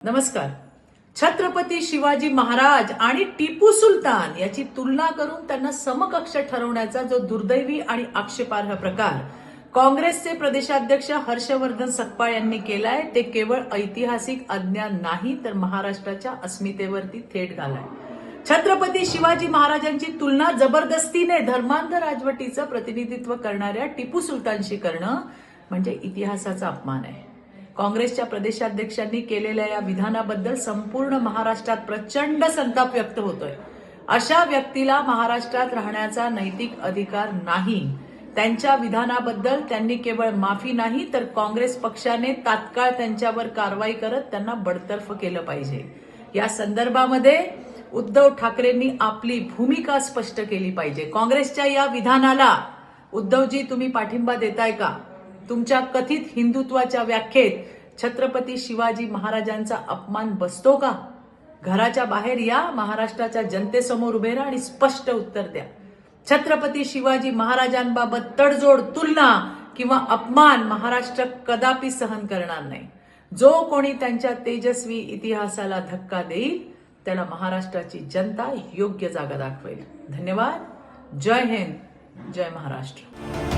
नमस्कार. छत्रपती शिवाजी महाराज आणि टिपू सुलतान याची तुलना करून त्यांना समकक्ष ठरवण्याचा जो दुर्दैवी आणि आक्षेपार्ह प्रकार काँग्रेसचे प्रदेशाध्यक्ष हर्षवर्धन सकपाळ यांनी केलाय ते केवळ ऐतिहासिक अज्ञान नाही तर महाराष्ट्राच्या अस्मितेवरती थेट घालाय. छत्रपती शिवाजी महाराजांची तुलना जबरदस्तीने धर्मांध राजवटीचं प्रतिनिधित्व करणाऱ्या टिपू सुलतानशी करणं म्हणजे इतिहासाचा अपमान आहे. काँग्रेसच्या प्रदेशाध्यक्षांनी केलेल्या या विधानाबद्दल संपूर्ण महाराष्ट्रात प्रचंड संताप व्यक्त होतोय. अशा व्यक्तीला महाराष्ट्रात राहण्याचा नैतिक अधिकार नाही. त्यांच्या विधानाबद्दल त्यांनी केवळ माफी नाही तर काँग्रेस पक्षाने तात्काळ त्यांच्यावर कारवाई करत त्यांना बडतर्फ केलं पाहिजे. या संदर्भामध्ये उद्धव ठाकरेंनी आपली भूमिका स्पष्ट केली पाहिजे. काँग्रेसच्या या विधानाला उद्धवजी तुम्ही पाठिंबा देताय का? तुमच्या कथित हिंदुत्वाच्या व्याख्येत छत्रपती शिवाजी महाराजांचा अपमान बसतो का? घराच्या बाहेर या, महाराष्ट्राच्या जनतेसमोर उभे राहा आणि स्पष्ट उत्तर द्या. छत्रपती शिवाजी महाराजांबाबत तडजोड, तुलना किंवा अपमान महाराष्ट्र कदापि सहन करणार नाही. जो कोणी त्यांच्या तेजस्वी इतिहासाला धक्का देईल त्याला महाराष्ट्राची जनता योग्य जागा दाखवेल. धन्यवाद. जय हिंद, जय महाराष्ट्र.